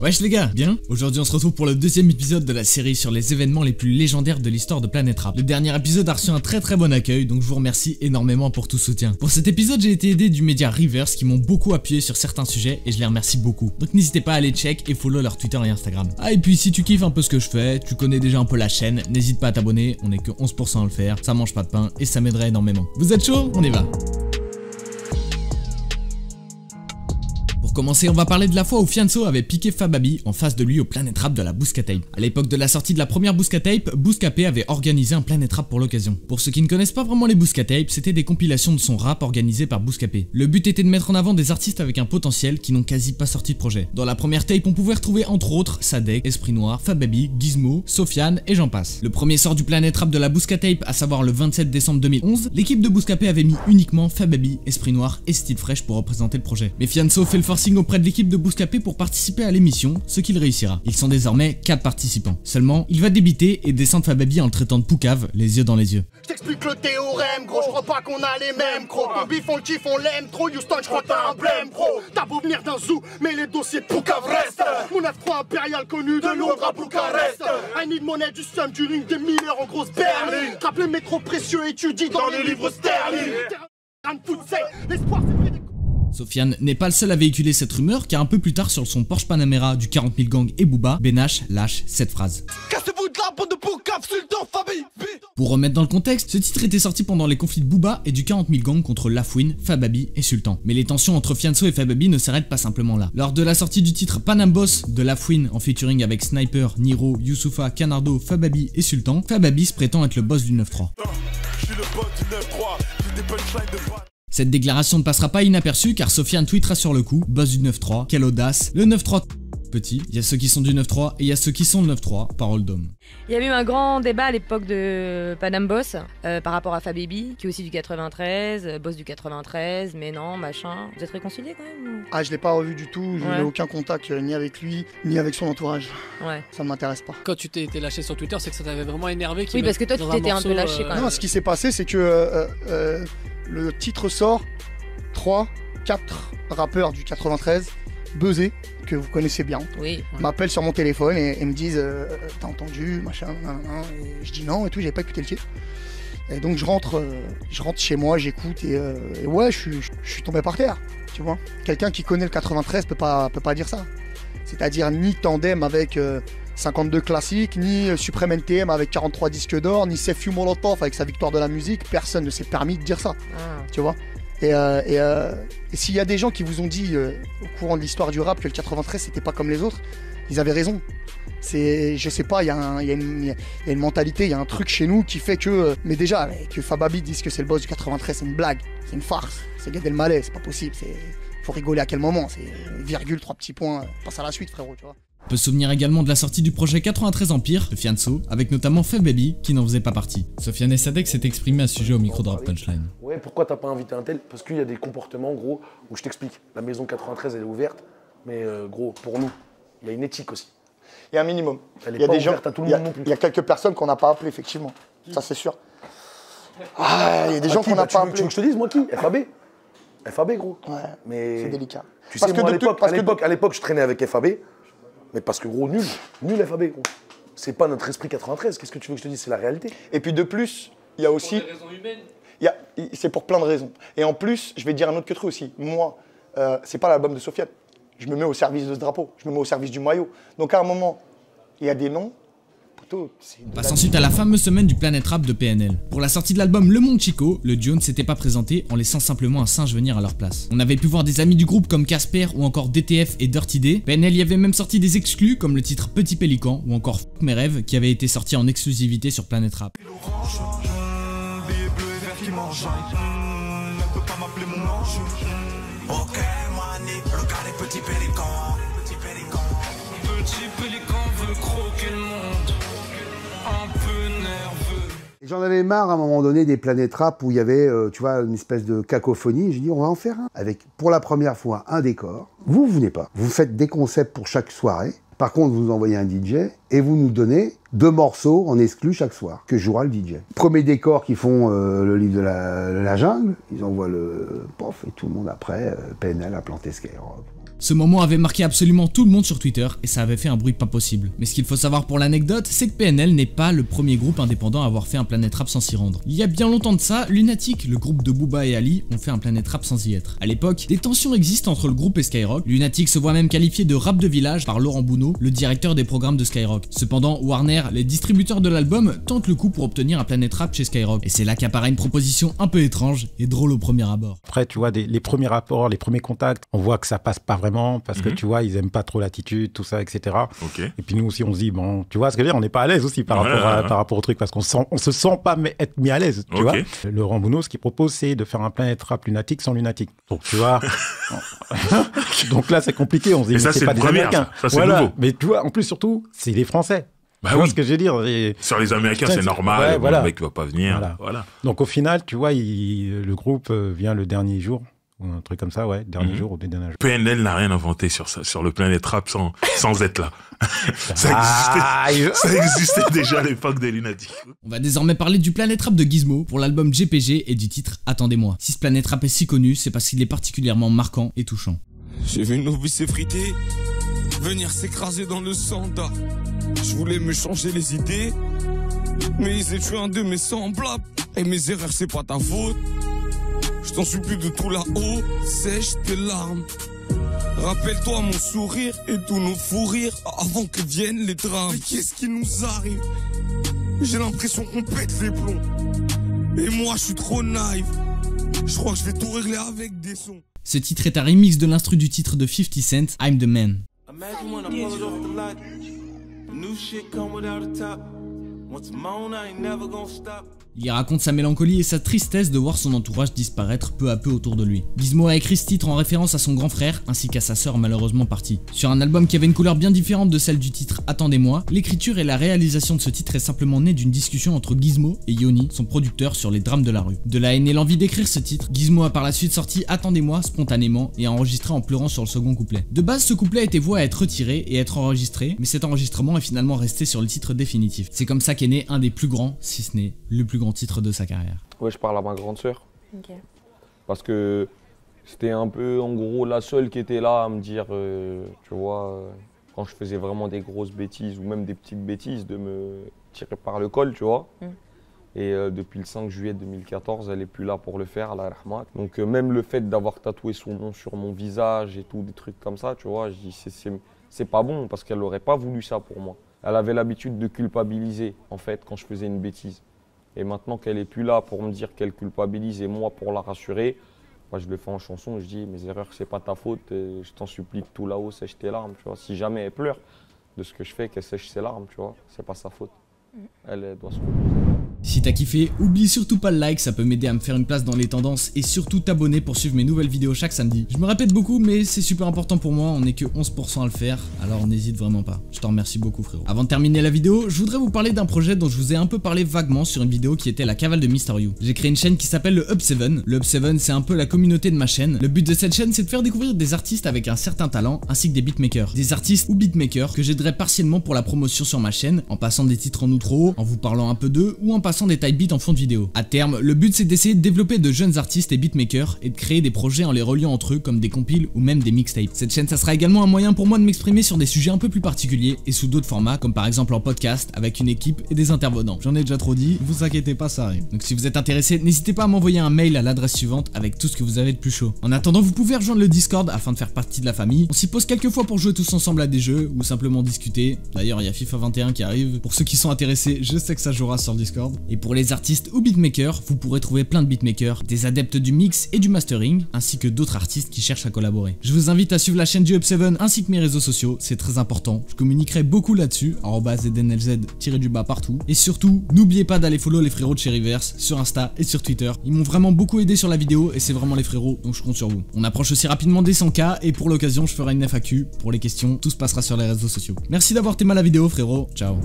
Wesh les gars, bien? Aujourd'hui on se retrouve pour le deuxième épisode de la série sur les événements les plus légendaires de l'histoire de Planet Rap. Le dernier épisode a reçu un très bon accueil, donc je vous remercie énormément pour tout soutien. Pour cet épisode j'ai été aidé du média Reverse qui m'ont beaucoup appuyé sur certains sujets et je les remercie beaucoup. Donc n'hésitez pas à aller check et follow leur Twitter et Instagram. Ah et puis si tu kiffes un peu ce que je fais, tu connais déjà un peu la chaîne, n'hésite pas à t'abonner, on est que 11% à le faire, ça mange pas de pain et ça m'aiderait énormément. Vous êtes chaud? On y va. Pour commencer, on va parler de la fois où Fianso avait piqué Fababi en face de lui au Planet Rap de la Bouscatape. À l'époque de la sortie de la première Bouscatape, Bouscapé avait organisé un Planet Rap pour l'occasion. Pour ceux qui ne connaissent pas vraiment les Bouscatapes, c'était des compilations de son rap organisées par Bouscapé. Le but était de mettre en avant des artistes avec un potentiel qui n'ont quasi pas sorti de projet. Dans la première tape, on pouvait retrouver entre autres Sadek, Esprit Noir, Fababi, Gizmo, Sofiane et j'en passe. Le premier sort du Planet Rap de la Bouscatape, à savoir le 27 décembre 2011, l'équipe de Bouscapé avait mis uniquement Fababi, Esprit Noir et Style Fresh pour représenter le projet. Mais Fianso fait le forcing auprès de l'équipe de Bouscapé pour participer à l'émission, ce qu'il réussira. Ils sont désormais 4 participants. Seulement, il va débiter et descendre Fababi en le traitant de poucave, les yeux dans les yeux. Je t'explique le théorème, gros, je crois pas qu'on a les mêmes, gros. On bif, on le kiffe, on l'aime trop, Houston, je crois que t'as un blême, gros. T'as beau venir d'un zoo, mais les dossiers de poucave restent. Mon 9-3 impérial connu de Londres à Bucarest. I need money du sum, du ring, des mineurs en grosse berline. Trappe les métros précieux, étudie dans les livres sterling. L'espoir, c'est près des... Sofiane n'est pas le seul à véhiculer cette rumeur car un peu plus tard sur son Porsche Panamera du 40 000 Gang et Booba, Benache lâche cette phrase. Cassez-vous de la bande de poucave, sultan, Fabi. Pour remettre dans le contexte, ce titre était sorti pendant les conflits de Booba et du 40 000 Gang contre Lafouine, Fababi et Sultan. Mais les tensions entre Fianso et Fababi ne s'arrêtent pas simplement là. Lors de la sortie du titre Panam Boss de Lafouine en featuring avec Sniper, Niro, Youssoufa, Canardo, Fababi et Sultan, Fababi se prétend être le boss du 9-3. Je suis le boss du 9-3, j'ai des punchlines de balle. Cette déclaration ne passera pas inaperçue car Sofiane tweetera sur le coup, boss du 9-3, quelle audace, le 9-3 petit, il y a ceux qui sont du 9-3 et il y a ceux qui sont de 9-3, parole d'homme. Il y avait eu un grand débat à l'époque de Panam Boss par rapport à Fababi, qui est aussi du 93, boss du 93, mais non, machin. Vous êtes réconciliés quand même? Ah, je l'ai pas revu du tout, je n'ai aucun contact ni avec lui, ni avec son entourage. Ouais. Ça ne m'intéresse pas. Quand tu t'es lâché sur Twitter, c'est que ça t'avait vraiment énervé. Oui, parce que toi, tu t'étais un peu lâché quand même. Non, ce qui s'est passé, c'est que le titre sort, 3, 4 rappeurs du 93, buzzés, que vous connaissez bien, m'appellent sur mon téléphone et me disent t'as entendu, machin, et je dis non et tout, j'avais pas écouté le titre. Et donc je rentre chez moi, j'écoute et ouais, je suis tombé par terre, tu vois. Quelqu'un qui connaît le 93 peut pas dire ça. C'est-à-dire ni Tandem avec 52 classiques, ni Supreme NTM avec 43 disques d'or, ni Sefiu Molotov avec sa victoire de la musique, personne ne s'est permis de dire ça, tu vois. Et s'il y a des gens qui vous ont dit au courant de l'histoire du rap que le 93 c'était pas comme les autres, ils avaient raison. Je sais pas, il y a une mentalité, il y a un truc chez nous qui fait que... mais déjà, que Fababi dise que c'est le boss du 93, c'est une blague, c'est une farce, c'est Gad Elmaleh, c'est pas possible, faut rigoler à quel moment, c'est virgule, 3 petits points, passe à la suite frérot, tu vois. On peut se souvenir également de la sortie du projet 93 Empire de Fianso, avec notamment Fababi qui n'en faisait pas partie. Sofiane et Sadek s'est exprimé à ce sujet au micro de Rap Punchline. Ouais, pourquoi t'as pas invité un tel? Parce qu'il y a des comportements, gros, où je t'explique. La maison 93, elle est ouverte, mais gros, pour nous, il y a une éthique aussi. Il y a un minimum. Elle est il y a pas des gens, ouverte à tout le monde non plus. Il y a quelques personnes qu'on n'a pas appelées, effectivement. Ça, c'est sûr. Ah, il y a des gens qu'on n'a pas appelés. Tu veux que je te dise, moi qui? FAB, gros. Ouais, mais c'est délicat. Tu sais, moi, à l'époque, je traînais avec FAB, mais parce que, gros, nul FAB, gros. C'est pas notre esprit 93, qu'est-ce que tu veux que je te dise? C'est la réalité. Et puis de plus, il y a aussi... Pour des raisons humaines. C'est pour plein de raisons. Et en plus, je vais te dire un autre truc aussi. Moi, c'est pas l'album de Sofiane. Je me mets au service de ce drapeau. Je me mets au service du maillot. Donc à un moment, il y a des noms. On passe ensuite à la fameuse semaine du Planet Rap de PNL. Pour la sortie de l'album Le Monde Chico, le duo ne s'était pas présenté en laissant simplement un singe venir à leur place. On avait pu voir des amis du groupe comme Casper ou encore DTF et Dirty D. PNL y avait même sorti des exclus comme le titre Petit Pélican ou encore Fuck mes rêves qui avait été sorti en exclusivité sur Planet Rap. J'en avais marre à un moment donné des Planet Rap où il y avait, tu vois, une espèce de cacophonie. J'ai dit, on va en faire un. Avec, pour la première fois, un décor. Vous venez pas. Vous faites des concepts pour chaque soirée. Par contre, vous nous envoyez un DJ et vous nous donnez 2 morceaux en exclu chaque soir que jouera le DJ. Premier décor qui font le livre de la jungle. Ils envoient le pof et tout le monde après, PNL a planté Skyrock. Ce moment avait marqué absolument tout le monde sur Twitter et ça avait fait un bruit pas possible. Mais ce qu'il faut savoir pour l'anecdote, c'est que PNL n'est pas le premier groupe indépendant à avoir fait un Planet Rap sans s'y rendre. Il y a bien longtemps de ça, Lunatic, le groupe de Booba et Ali, ont fait un Planet Rap sans y être. À l'époque, des tensions existent entre le groupe et Skyrock. Lunatic se voit même qualifié de rap de village par Laurent Bounot, le directeur des programmes de Skyrock. Cependant, Warner, les distributeurs de l'album, tentent le coup pour obtenir un Planet Rap chez Skyrock. Et c'est là qu'apparaît une proposition un peu étrange et drôle au premier abord. Après, tu vois, les premiers rapports, les premiers contacts, on voit que ça passe pas vraiment parce que tu vois, ils aiment pas trop l'attitude, tout ça, etc. Okay. Et puis nous aussi, on se dit, bon, tu vois ce que je veux dire, on n'est pas à l'aise aussi par rapport au truc parce qu'on se sent pas être mis à l'aise, tu vois. Laurent Bounot, ce qu'il propose, c'est de faire un Planet Rap Lunatic sans Lunatic. Donc, tu vois, donc là, c'est compliqué, on se dit, mais ça, c'est pas des Américains. Ça, c'est nouveau. Mais tu vois, en plus, surtout, c'est des Français. Bah tu vois ce que je veux dire. Sur les Américains, c'est normal, le mec va pas venir. Voilà. Donc au final, tu vois, le groupe vient le dernier jour, ou un truc comme ça, dernier jour ou des derniers jours. PNL n'a rien inventé sur le Planet Rap sans être là. Ça existait déjà à l'époque des Lunatics. On va désormais parler du Planet Rap de Gizmo pour l'album GPG et du titre Attendez-moi. Si ce Planet Rap est si connu, c'est parce qu'il est particulièrement marquant et touchant. J'ai vu nos vies s'effriter, venir s'écraser dans le sanda. Je voulais me changer les idées, mais ils tué un de mes semblables. Et mes erreurs, c'est pas ta faute. Je t'en supplie de tout là-haut, sèche tes larmes. Rappelle-toi mon sourire et tous nos fous rires avant que viennent les drames. Mais qu'est-ce qui nous arrive? J'ai l'impression qu'on pète les plombs. Et moi, je suis trop naïf. Je crois que je vais tout régler avec des sons. Ce titre est un remix de l'instru du titre de 50 Cent, I'm the Man. Il raconte sa mélancolie et sa tristesse de voir son entourage disparaître peu à peu autour de lui. Gizmo a écrit ce titre en référence à son grand frère ainsi qu'à sa sœur malheureusement partie. Sur un album qui avait une couleur bien différente de celle du titre Attendez-moi, l'écriture et la réalisation de ce titre est simplement née d'une discussion entre Gizmo et Yoni, son producteur, sur les drames de la rue. De là est née l'envie d'écrire ce titre. Gizmo a par la suite sorti Attendez-moi spontanément et a enregistré en pleurant sur le second couplet. De base, ce couplet était voué à être retiré et être enregistré, mais cet enregistrement est finalement resté sur le titre définitif. C'est comme ça qu'est né un des plus grands, si ce n'est le plus grand titre de sa carrière. Ouais, je parle à ma grande sœur. Ok. Parce que c'était un peu, en gros, la seule qui était là à me dire, tu vois, quand je faisais vraiment des grosses bêtises ou même des petites bêtises, de me tirer par le col, tu vois. Et depuis le 5 juillet 2014, elle n'est plus là pour le faire, Allah rahmat. Donc même le fait d'avoir tatoué son nom sur mon visage et tout, des trucs comme ça, tu vois, je dis c'est pas bon parce qu'elle n'aurait pas voulu ça pour moi. Elle avait l'habitude de culpabiliser, en fait, quand je faisais une bêtise. Et maintenant qu'elle n'est plus là pour me dire qu'elle culpabilise et moi pour la rassurer, moi je le fais en chanson, je dis mes erreurs c'est pas ta faute, je t'en supplie que tout là-haut sèche tes larmes, tu vois. Si jamais elle pleure de ce que je fais, qu'elle sèche ses larmes, tu vois, c'est pas sa faute. Elle doit se reposer. Si t'as kiffé, oublie surtout pas le like, ça peut m'aider à me faire une place dans les tendances et surtout t'abonner pour suivre mes nouvelles vidéos chaque samedi. Je me répète beaucoup mais c'est super important pour moi, on est que 11% à le faire, alors n'hésite vraiment pas. Je t'en remercie beaucoup frérot. Avant de terminer la vidéo, je voudrais vous parler d'un projet dont je vous ai un peu parlé vaguement sur une vidéo qui était la cavale de Mr. You. J'ai créé une chaîne qui s'appelle le Hub 7. Le Hub 7 c'est un peu la communauté de ma chaîne. Le but de cette chaîne c'est de faire découvrir des artistes avec un certain talent ainsi que des beatmakers. Des artistes ou beatmakers que j'aiderai partiellement pour la promotion sur ma chaîne en passant des titres en outro, en vous parlant un peu d'eux ou en passant des type beats en fond de vidéo. À terme, le but c'est d'essayer de développer de jeunes artistes et beatmakers et de créer des projets en les reliant entre eux comme des compiles ou même des mixtapes. Cette chaîne ça sera également un moyen pour moi de m'exprimer sur des sujets un peu plus particuliers et sous d'autres formats comme par exemple en podcast avec une équipe et des intervenants. J'en ai déjà trop dit, vous inquiétez pas ça arrive. Donc si vous êtes intéressé, n'hésitez pas à m'envoyer un mail à l'adresse suivante avec tout ce que vous avez de plus chaud. En attendant, vous pouvez rejoindre le Discord afin de faire partie de la famille. On s'y pose quelques fois pour jouer tous ensemble à des jeux ou simplement discuter. D'ailleurs il y a FIFA 21 qui arrive. Pour ceux qui sont intéressés, je sais que ça jouera sur le Discord. Et pour les artistes ou beatmakers, vous pourrez trouver plein de beatmakers, des adeptes du mix et du mastering, ainsi que d'autres artistes qui cherchent à collaborer. Je vous invite à suivre la chaîne du Hub 7 ainsi que mes réseaux sociaux, c'est très important. Je communiquerai beaucoup là-dessus, @ZNLZ_ partout. Et surtout, n'oubliez pas d'aller follow les frérots de Cherryverse sur Insta et sur Twitter. Ils m'ont vraiment beaucoup aidé sur la vidéo et c'est vraiment les frérots, donc je compte sur vous. On approche aussi rapidement des 100K et pour l'occasion, je ferai une FAQ pour les questions. Tout se passera sur les réseaux sociaux. Merci d'avoir témoigné la vidéo, frérot. Ciao.